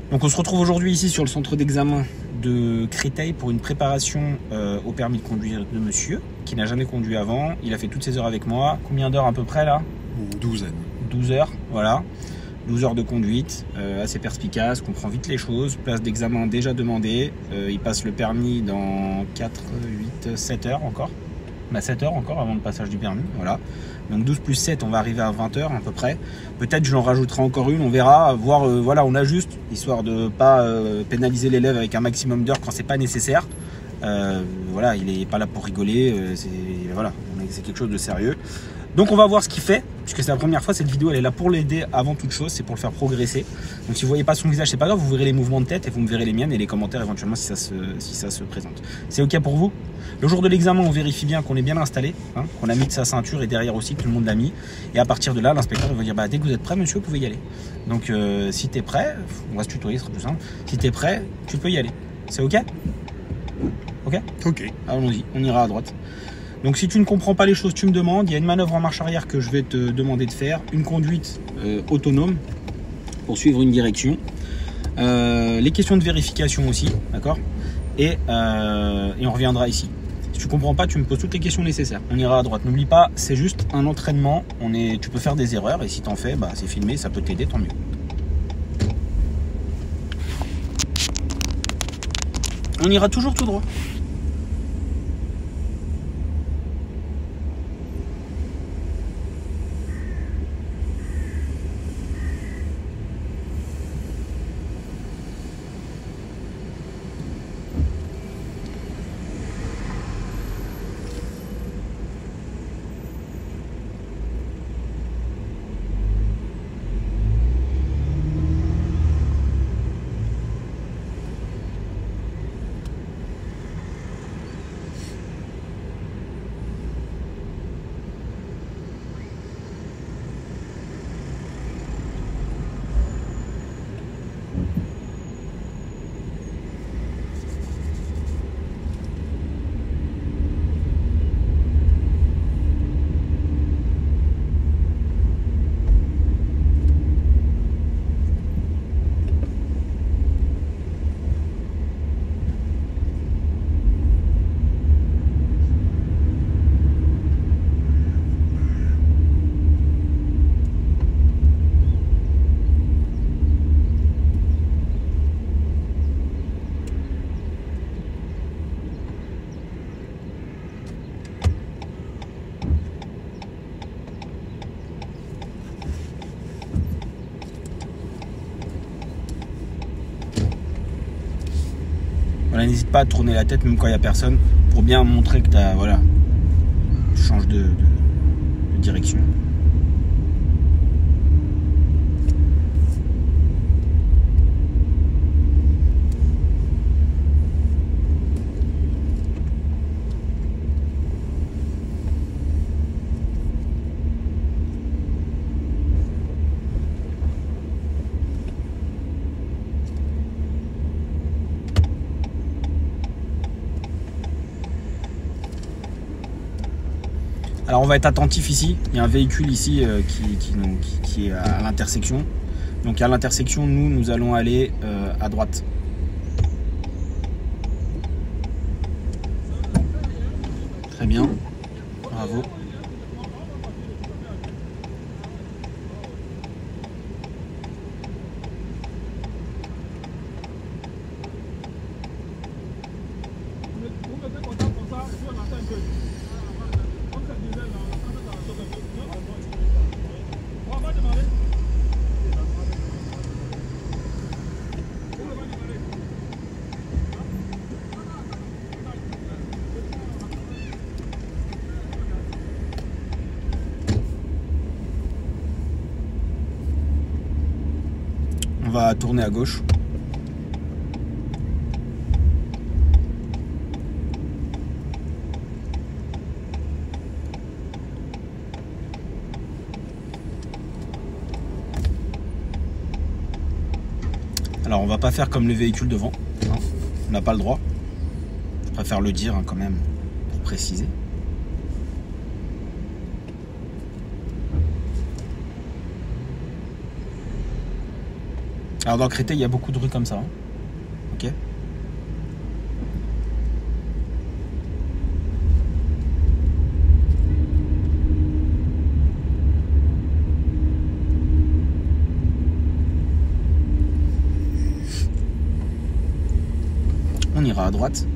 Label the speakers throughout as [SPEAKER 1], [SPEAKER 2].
[SPEAKER 1] Donc on se retrouve aujourd'hui ici sur le centre d'examen de Créteil pour une préparation au permis de conduire de monsieur qui n'a jamais conduit avant. Il a fait toutes ses heures avec moi. Combien d'heures à peu près là?
[SPEAKER 2] Une douzaine.
[SPEAKER 1] 12 heures, voilà. 12 heures de conduite, assez perspicace, comprend vite les choses. Place d'examen déjà demandée. Il passe le permis dans 4, 8, 7 heures encore. On a 7 heures encore avant le passage du permis, voilà. Donc 12 plus 7, on va arriver à 20 heures à peu près. Peut-être j'en rajouterai encore une, on verra. Voir, voilà, on ajuste, histoire de ne pas pénaliser l'élève avec un maximum d'heures quand c'est pas nécessaire. Voilà, il n'est pas là pour rigoler, voilà, c'est quelque chose de sérieux. Donc on va voir ce qu'il fait, puisque c'est la première fois, cette vidéo elle est là pour l'aider avant toute chose, c'est pour le faire progresser. Donc si vous voyez pas son visage, c'est pas grave, vous verrez les mouvements de tête et vous me verrez les miennes et les commentaires éventuellement si ça se présente. C'est ok pour vous? Le jour de l'examen, on vérifie bien qu'on est bien installé, hein, qu'on a mis de sa ceinture et derrière aussi, que tout le monde l'a mis. Et à partir de là, l'inspecteur va dire bah, dès que vous êtes prêt, monsieur, vous pouvez y aller. Donc si tu es prêt, on va se tutoyer, ce sera plus simple. Si tu es prêt, tu peux y aller. C'est ok? Ok?
[SPEAKER 2] Ok.
[SPEAKER 1] Allons-y, on ira à droite. Donc si tu ne comprends pas les choses, tu me demandes. Il y a une manœuvre en marche arrière que je vais te demander de faire. Une conduite autonome pour suivre une direction. Les questions de vérification aussi, d'accord, et on reviendra ici. Si tu comprends pas, tu me poses toutes les questions nécessaires. On ira à droite. N'oublie pas, c'est juste un entraînement. Tu peux faire des erreurs et si tu en fais, bah, c'est filmé, ça peut t'aider, tant mieux. On ira toujours tout droit. Voilà, n'hésite pas à tourner la tête même quand il n'y a personne pour bien montrer que voilà, tu changes de direction. Alors on va être attentif ici, il y a un véhicule ici qui est à l'intersection. Donc à l'intersection, nous allons aller à droite. Très bien, bravo. On va tourner à gauche. Alors on va pas faire comme le véhicule devant, hein. On n'a pas le droit. Je préfère le dire hein, quand même pour préciser. Alors dans Créteil, il y a beaucoup de rues comme ça. Hein. Ok. On ira à droite.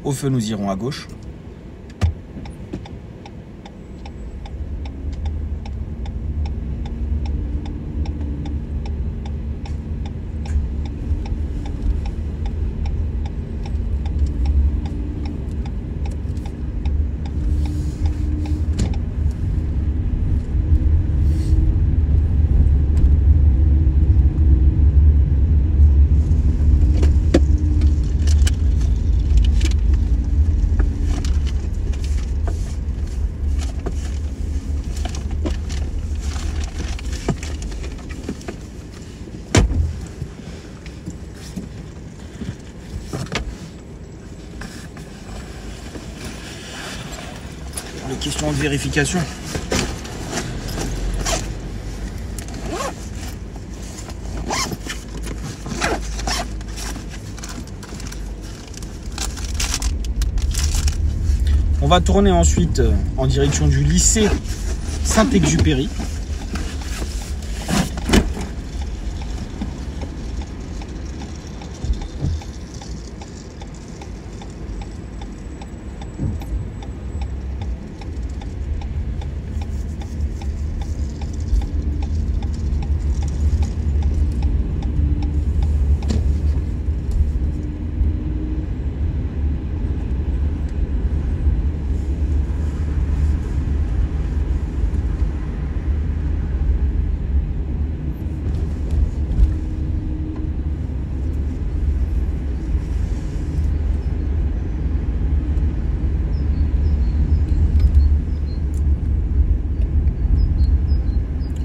[SPEAKER 1] Au feu, nous irons à gauche. Les questions de vérification. On va tourner ensuite en direction du lycée Saint-Exupéry.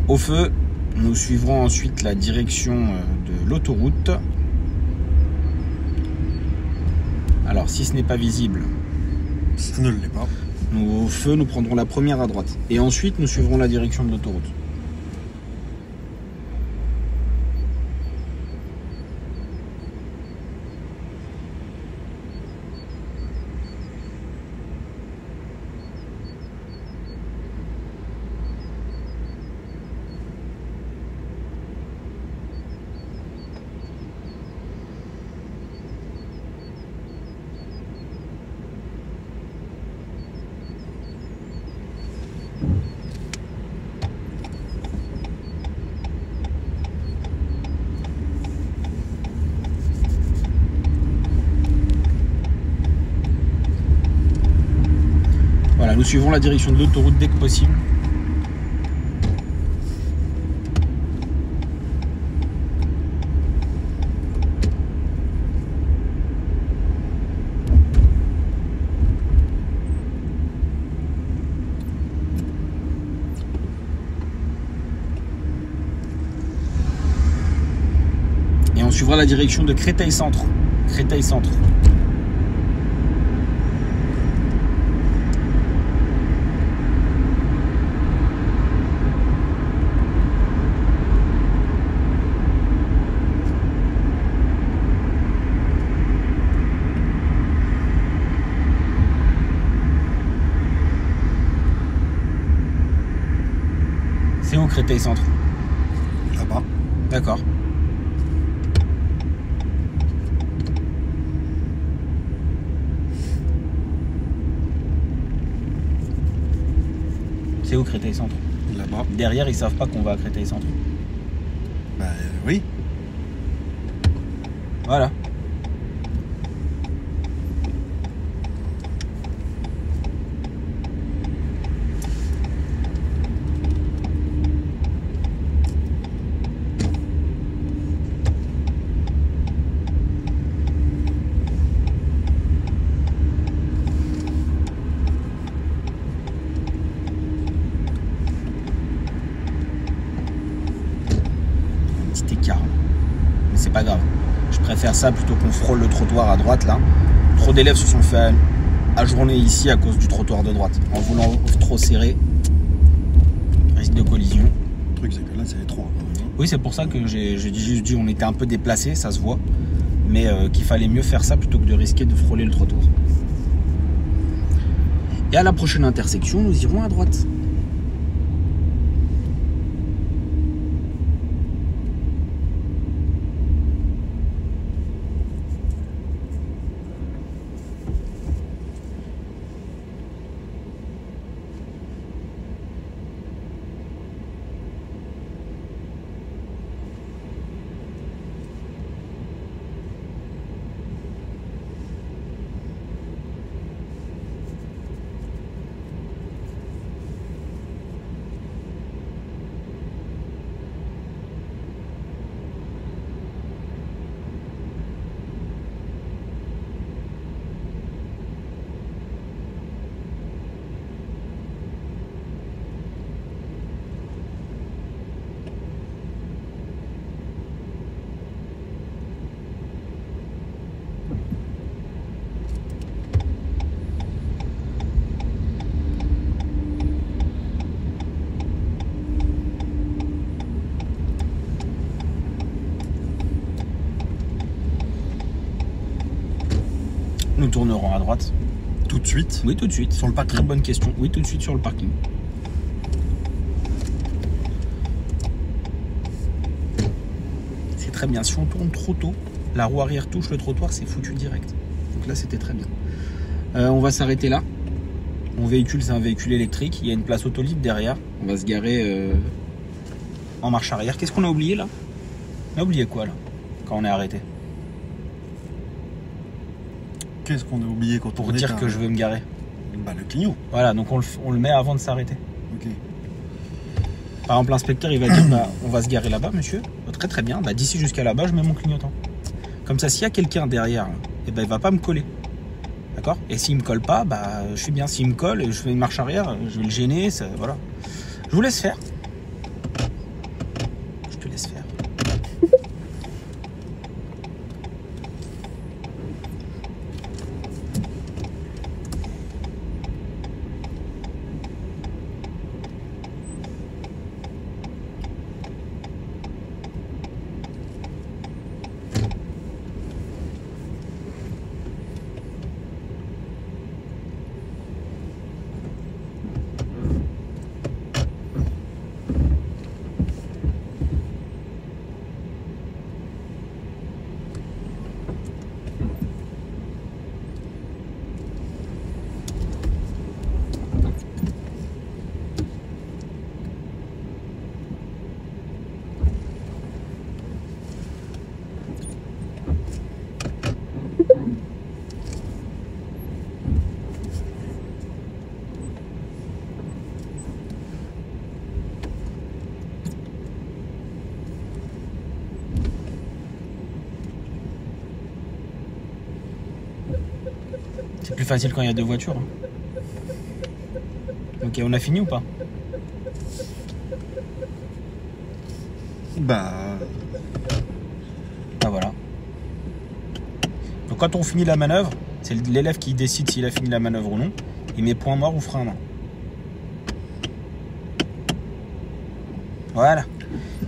[SPEAKER 1] Au feu, nous suivrons ensuite la direction de l'autoroute. Alors, si ce n'est pas visible,
[SPEAKER 2] ça ne l'est pas.
[SPEAKER 1] Au feu, nous prendrons la première à droite. Et ensuite, nous suivrons la direction de l'autoroute. Voilà, nous suivrons la direction de l'autoroute dès que possible. Et on suivra la direction de Créteil Centre. Créteil Centre. C'est où Créteil Centre?
[SPEAKER 2] Là-bas.
[SPEAKER 1] D'accord. C'est où Créteil Centre?
[SPEAKER 2] Là-bas.
[SPEAKER 1] Derrière, ils savent pas qu'on va à Créteil Centre.
[SPEAKER 2] Bah oui.
[SPEAKER 1] Voilà. petit écart. Mais c'est pas grave. Je préfère ça plutôt qu'on frôle le trottoir à droite là. Trop d'élèves se sont fait ajourner ici à cause du trottoir de droite. En voulant trop serrer, risque de collision.
[SPEAKER 2] Le truc, c'est que là, c'est trop.
[SPEAKER 1] Oui, c'est pour ça que j'ai juste dit on était un peu déplacé, ça se voit. Mais qu'il fallait mieux faire ça plutôt que de risquer de frôler le trottoir. Et à la prochaine intersection, nous irons à droite. Nous tournerons à droite.
[SPEAKER 2] Tout de suite?
[SPEAKER 1] Oui, tout de suite.
[SPEAKER 2] Sur le parking?
[SPEAKER 1] Très bonne question. Oui, tout de suite sur le parking. C'est très bien. Si on tourne trop tôt, la roue arrière touche le trottoir, c'est foutu direct. Donc là, c'était très bien. On va s'arrêter là. Mon véhicule, c'est un véhicule électrique. Il y a une place auto libre derrière. On va se garer en marche arrière. Qu'est-ce qu'on a oublié là? On a oublié quoi là, quand on est arrêté?
[SPEAKER 2] Qu'est-ce qu'on a oublié quand
[SPEAKER 1] Pour
[SPEAKER 2] on
[SPEAKER 1] dire
[SPEAKER 2] est
[SPEAKER 1] que je veux me garer.
[SPEAKER 2] Bah, le clignot.
[SPEAKER 1] Voilà, donc on le met avant de s'arrêter.
[SPEAKER 2] Ok.
[SPEAKER 1] Par exemple, l'inspecteur, il va dire bah, on va se garer là-bas, monsieur. Très très bien. Bah, d'ici jusqu'à là-bas, je mets mon clignotant. Comme ça, s'il y a quelqu'un derrière, eh ben, il va pas me coller. D'accord? Et s'il me colle pas, bah, je suis bien. S'il me colle et je fais une marche arrière, je vais le gêner. Ça, voilà. Je vous laisse faire. Je te laisse faire. C'est plus facile quand il y a deux voitures. Ok, on a fini ou pas?
[SPEAKER 2] Bah.
[SPEAKER 1] Ah voilà. Donc quand on finit la manœuvre, c'est l'élève qui décide s'il a fini la manœuvre ou non. Il met point mort ou frein à main. Voilà.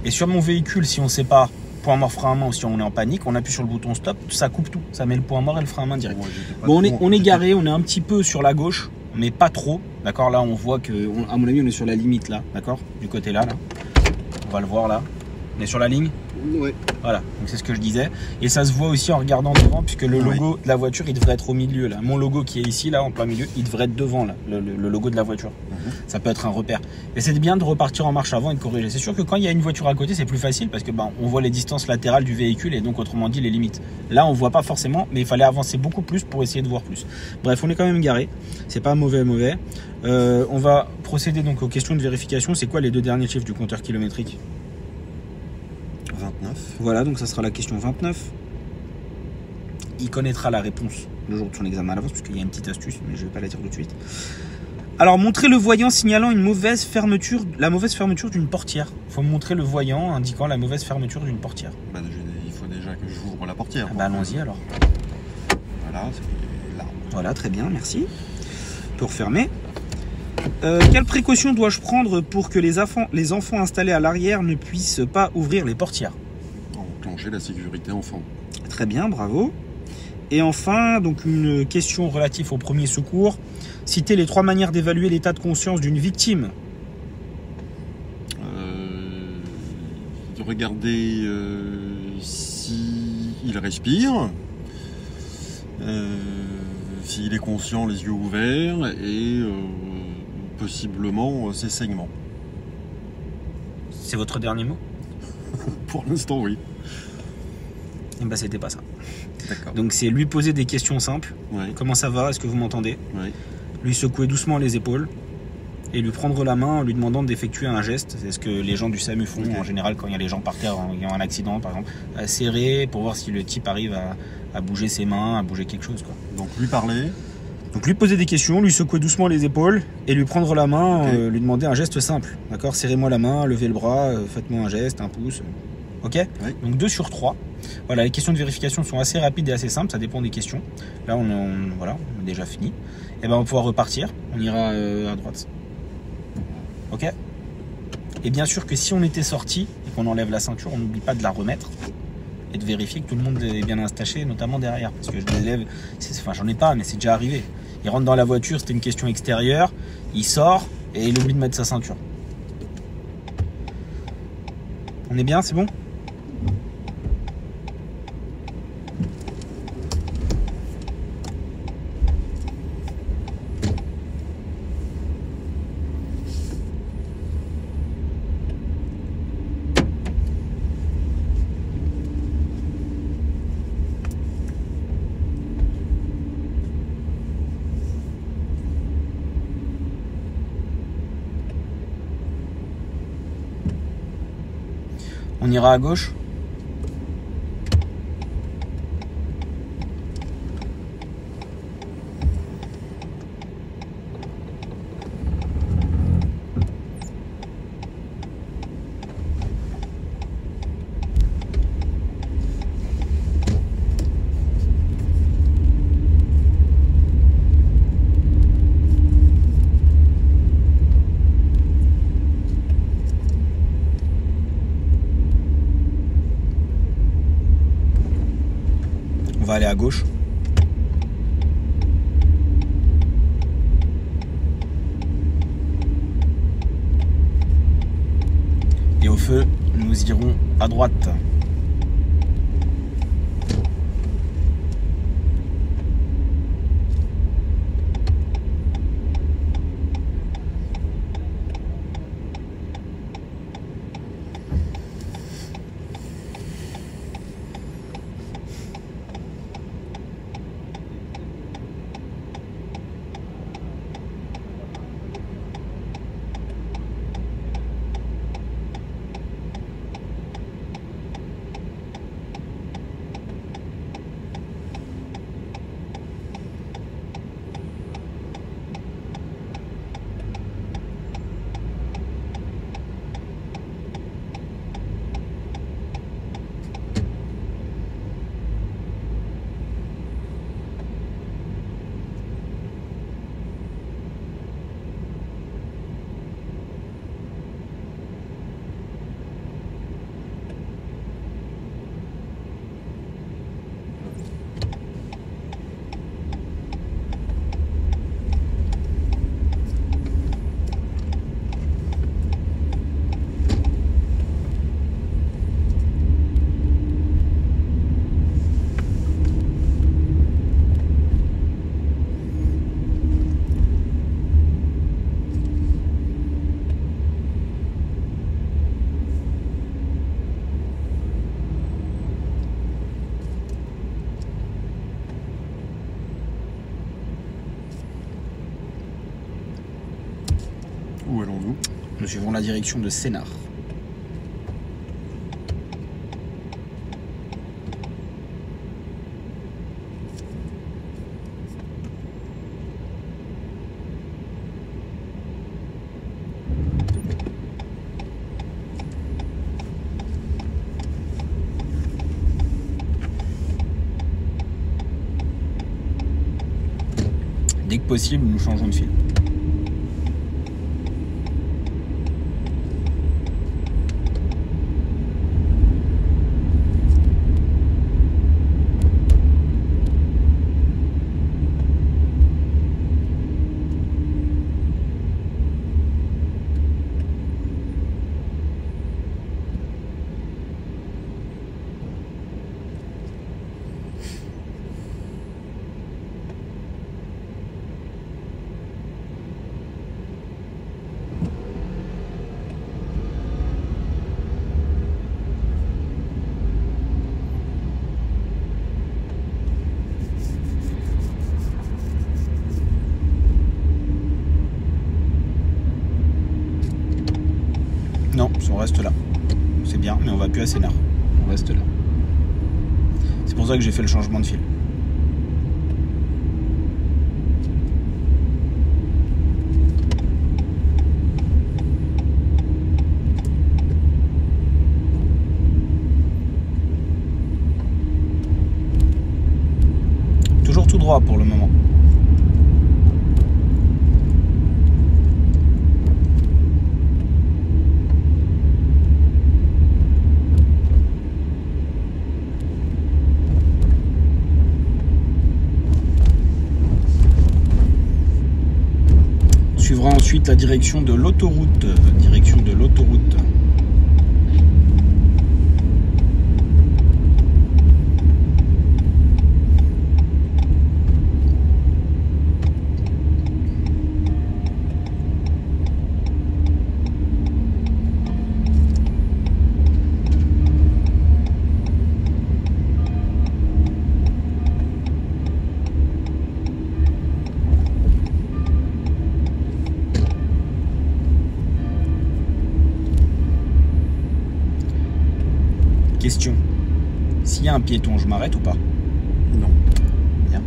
[SPEAKER 1] Et sur mon véhicule, si on ne sait pas point mort, frein à main, ou si on est en panique, on appuie sur le bouton stop, ça coupe tout. Ça met le point mort et le frein à main direct. Bon, on est garé, on est un petit peu sur la gauche, mais pas trop. D'accord, là on voit que, à mon avis, on est sur la limite là, d'accord, du côté là. On va le voir là. On est sur la ligne.
[SPEAKER 2] Ouais.
[SPEAKER 1] Voilà, donc c'est ce que je disais. Et ça se voit aussi en regardant devant, puisque le logo de la voiture, il devrait être au milieu là. Mon logo qui est ici, là, en plein milieu, il devrait être devant là, le logo de la voiture. Ça peut être un repère. Et c'est bien de repartir en marche avant et de corriger. C'est sûr que quand il y a une voiture à côté, c'est plus facile parce que on voit les distances latérales du véhicule et donc autrement dit les limites. Là, on voit pas forcément, mais il fallait avancer beaucoup plus pour essayer de voir plus. Bref, on est quand même garé. C'est pas mauvais. On va procéder donc aux questions de vérification. C'est quoi les deux derniers chiffres du compteur kilométrique?
[SPEAKER 2] 29.
[SPEAKER 1] Voilà, donc ça sera la question 29. Il connaîtra la réponse le jour de son examen à l'avance, parce qu'il y a une petite astuce, mais je ne vais pas la dire tout de suite. Alors, montrer le voyant signalant une mauvaise fermeture, la mauvaise fermeture d'une portière. Il faut montrer le voyant indiquant la mauvaise fermeture d'une portière.
[SPEAKER 2] Bah, il faut déjà que j'ouvre la portière.
[SPEAKER 1] Ah bah, allons-y alors.
[SPEAKER 2] Voilà, c'est là.
[SPEAKER 1] Voilà, très bien, merci. On peut refermer. Quelle précaution dois-je prendre pour que les enfants installés à l'arrière ne puissent pas ouvrir les portières?
[SPEAKER 2] Enclencher la sécurité enfant.
[SPEAKER 1] Très bien, bravo. Et enfin, donc une question relative au premier secours. Citez les 3 manières d'évaluer l'état de conscience d'une victime.
[SPEAKER 2] De regarder s'il respire, s'il est conscient, les yeux ouverts, et possiblement ses saignements.
[SPEAKER 1] C'est votre dernier mot?
[SPEAKER 2] Pour l'instant, oui.
[SPEAKER 1] Eh ben, c'était pas ça.
[SPEAKER 2] D'accord.
[SPEAKER 1] Donc c'est lui poser des questions simples.
[SPEAKER 2] Ouais.
[SPEAKER 1] Comment ça va? Est-ce que vous m'entendez?
[SPEAKER 2] Ouais.
[SPEAKER 1] Lui secouer doucement les épaules et lui prendre la main en lui demandant d'effectuer un geste. C'est ce que les gens du SAMU font en général quand il y a les gens par terre, il y a un accident par exemple. Serrer pour voir si le type arrive à bouger ses mains, à bouger quelque chose, quoi.
[SPEAKER 2] Donc lui parler.
[SPEAKER 1] Donc lui poser des questions, lui secouer doucement les épaules et lui prendre la main,
[SPEAKER 2] Okay.
[SPEAKER 1] lui demander un geste simple. D'accord? Serrez-moi la main, levez le bras, faites-moi un geste, un pouce. Ok?
[SPEAKER 2] Oui.
[SPEAKER 1] Donc 2 sur 3. Voilà, les questions de vérification sont assez rapides et assez simples, ça dépend des questions. Là, voilà, on a déjà fini. Et ben, on va pouvoir repartir. On ira à droite. Ok? Et bien sûr que si on était sorti et qu'on enlève la ceinture, on n'oublie pas de la remettre et de vérifier que tout le monde est bien attaché, notamment derrière. Parce que je l'élève, enfin, j'en ai pas, mais c'est déjà arrivé. Il rentre dans la voiture, c'était une question extérieure, il sort et il oublie de mettre sa ceinture. On est bien, c'est bon? On ira à gauche. On va aller à gauche. Et au feu, nous irons à droite.
[SPEAKER 2] Où allons-nous?
[SPEAKER 1] Nous suivrons la direction de Sénart. que possible, nous changeons de fil. Non, on reste là. C'est bien, mais on va plus assez nord. On reste là. C'est pour ça que j'ai fait le changement de fil. Toujours tout droit pour le moment. Suivra ensuite la direction de l'autoroute. Question. S'il y a un piéton, je m'arrête ou pas?
[SPEAKER 2] Non.
[SPEAKER 1] Bien.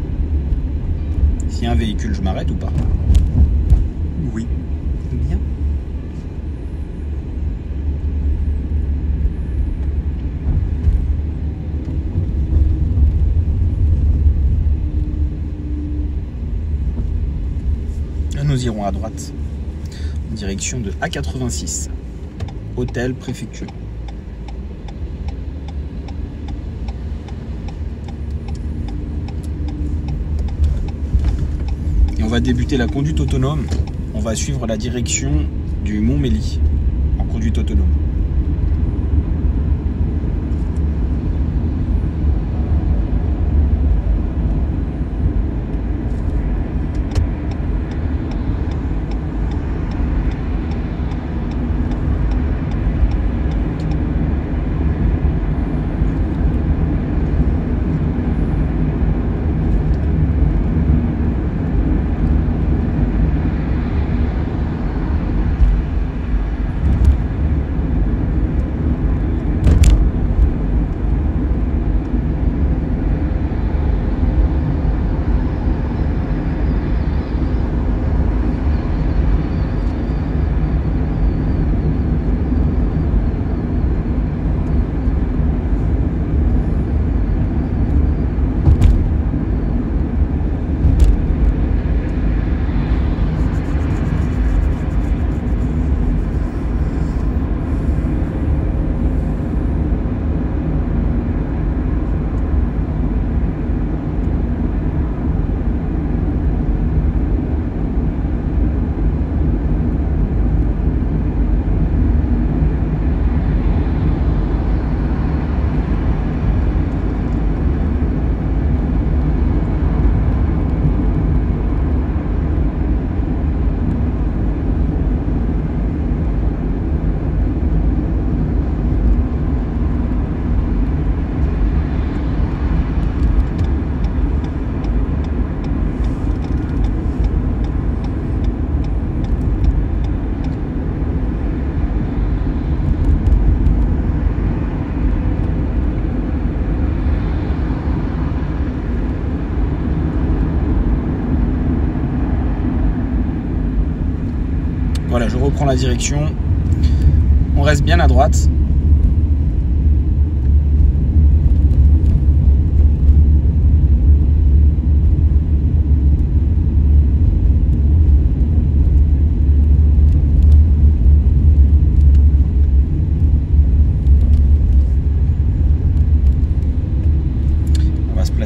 [SPEAKER 1] S'il y a un véhicule, je m'arrête ou pas?
[SPEAKER 2] Oui.
[SPEAKER 1] Bien. Là, nous irons à droite, en direction de A86, hôtel préfecture. Et on va débuter la conduite autonome. On va suivre la direction du Montmélie en conduite autonome. Voilà, je reprends la direction. On reste bien à droite.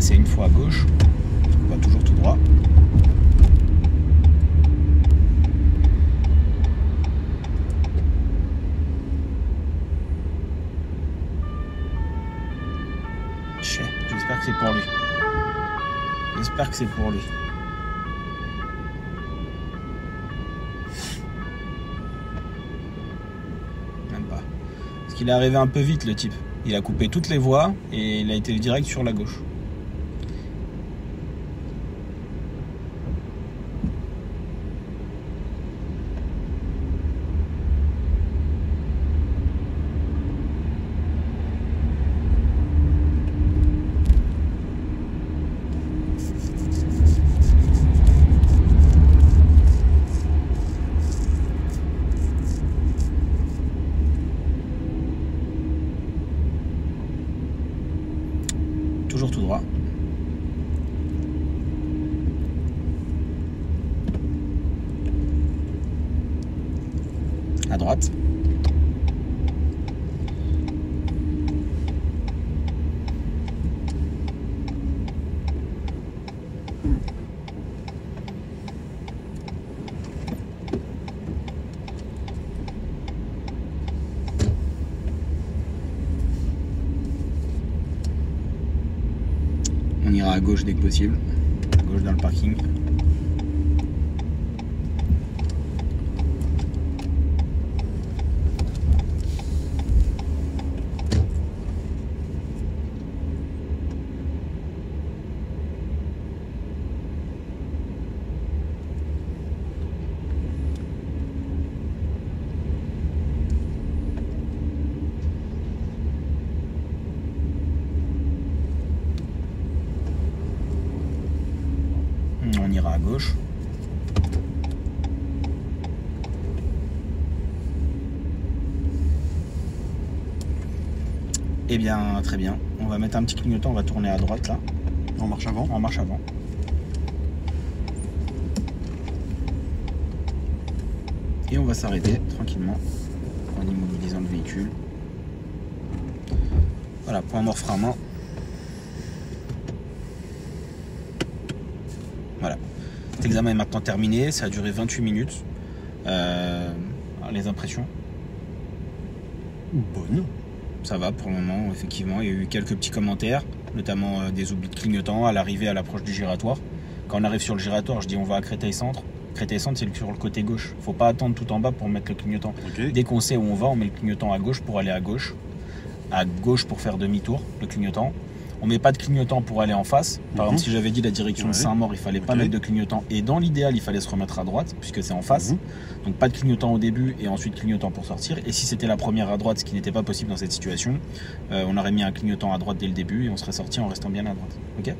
[SPEAKER 1] passer une fois à gauche. On va toujours tout droit. J'espère que c'est pour lui. J'espère que c'est pour lui. Même pas. Parce qu'il est arrivé un peu vite, le type. Il a coupé toutes les voies et il a été direct sur la gauche. Toujours tout droit. À droite. On ira à gauche dès que possible. À gauche dans le parking. On ira à gauche. Eh bien, très bien. On va mettre un petit clignotant, on va tourner à droite là.
[SPEAKER 2] En marche avant.
[SPEAKER 1] En marche avant. Et on va s'arrêter tranquillement en immobilisant le véhicule. Voilà, point mort frein à main. Voilà. Cet examen est maintenant terminé, ça a duré 28 minutes. Les impressions?
[SPEAKER 2] Bonne.
[SPEAKER 1] Ça va pour le moment, effectivement. Il y a eu quelques petits commentaires, notamment des oublis de clignotant à l'arrivée à l'approche du giratoire. Quand on arrive sur le giratoire, je dis on va à Créteil-Centre. Créteil-Centre, c'est sur le côté gauche. Faut pas attendre tout en bas pour mettre le clignotant.
[SPEAKER 2] Okay.
[SPEAKER 1] Dès qu'on sait où on va, on met le clignotant à gauche pour aller à gauche. À gauche pour faire demi-tour, le clignotant. On met pas de clignotant pour aller en face. Par exemple, si j'avais dit la direction de Saint-Maur, il fallait pas mettre de clignotant. Et dans l'idéal, il fallait se remettre à droite, puisque c'est en face. Donc pas de clignotant au début et ensuite clignotant pour sortir. Et si c'était la première à droite, ce qui n'était pas possible dans cette situation, on aurait mis un clignotant à droite dès le début et on serait sorti en restant bien à droite. Ok ?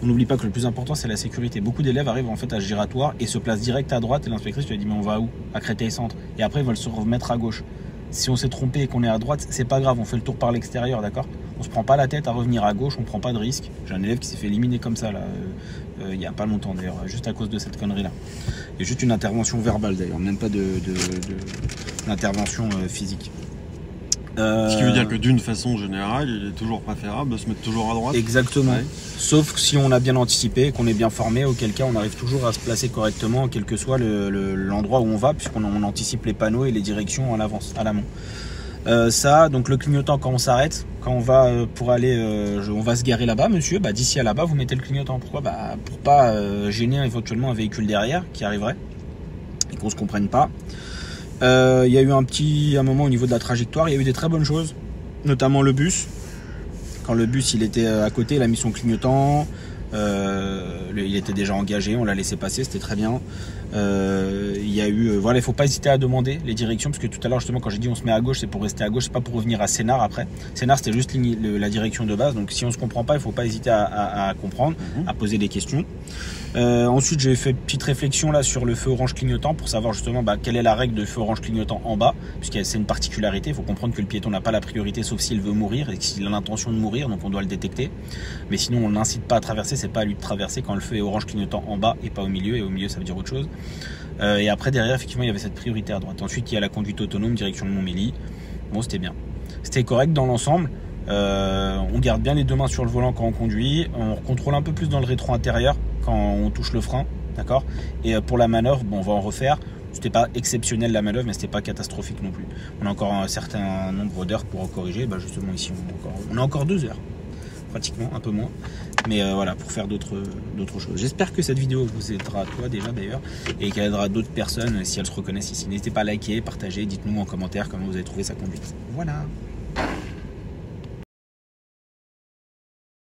[SPEAKER 1] On n'oublie pas que le plus important, c'est la sécurité. Beaucoup d'élèves arrivent en fait à ce giratoire et se placent direct à droite et l'inspectrice lui a dit mais on va où? À Créteil-Centre. Et après ils veulent se remettre à gauche. Si on s'est trompé et qu'on est à droite, c'est pas grave, on fait le tour par l'extérieur, d'accord? On se prend pas la tête à revenir à gauche, on prend pas de risque. J'ai un élève qui s'est fait éliminer comme ça là, il y a pas longtemps d'ailleurs, juste à cause de cette connerie là. Et juste une intervention verbale d'ailleurs, même pas d'intervention physique.
[SPEAKER 2] Ce qui veut dire que d'une façon générale, il est toujours préférable de se mettre toujours à droite.
[SPEAKER 1] Exactement. Ouais. Sauf si on a bien anticipé, qu'on est bien formé, auquel cas on arrive toujours à se placer correctement, quel que soit l'endroit où on va, puisqu'on anticipe les panneaux et les directions en avance, à l'amont. Ça, donc le clignotant quand on s'arrête, quand on va pour aller, on va se garer là-bas, monsieur, bah, d'ici à là-bas, vous mettez le clignotant. Pourquoi? Bah, pour pas gêner éventuellement un véhicule derrière qui arriverait et qu'on se comprenne pas. Il y a eu un moment au niveau de la trajectoire, il y a eu des très bonnes choses, notamment le bus. Quand le bus il était à côté, il a mis son clignotant, il était déjà engagé, on l'a laissé passer, c'était très bien. Il y a eu, voilà, il faut pas hésiter à demander les directions, parce que tout à l'heure justement quand j'ai dit on se met à gauche, c'est pour rester à gauche, c'est pas pour revenir à Sénart après. Sénart c'était juste la direction de base, donc si on se comprend pas, il faut pas hésiter à comprendre, à poser des questions. Ensuite j'ai fait une petite réflexion là sur le feu orange clignotant pour savoir justement quelle est la règle de feu orange clignotant en bas, puisque c'est une particularité. Il faut comprendre que le piéton n'a pas la priorité sauf s'il veut mourir et s'il a l'intention de mourir, donc on doit le détecter. Mais sinon on n'incite pas à traverser, c'est pas à lui de traverser quand le feu est orange clignotant en bas et pas au milieu, et au milieu ça veut dire autre chose. Et après derrière effectivement il y avait cette priorité à droite. Ensuite il y a la conduite autonome direction de Montmélie. Bon, c'était bien, c'était correct dans l'ensemble. On garde bien les deux mains sur le volant quand on conduit. On contrôle un peu plus dans le rétro intérieur quand on touche le frein. D'accord. Et pour la manœuvre, bon, on va en refaire. C'était pas exceptionnel la manœuvre, mais c'était pas catastrophique non plus. On a encore un certain nombre d'heures pour corriger. Bah justement ici on a encore 2 heures, pratiquement, un peu moins. Mais voilà, pour faire d'autres choses. J'espère que cette vidéo vous aidera, toi déjà d'ailleurs, et qu'elle aidera d'autres personnes si elles se reconnaissent ici. N'hésitez pas à liker, partager, dites-nous en commentaire comment vous avez trouvé sa conduite. Voilà.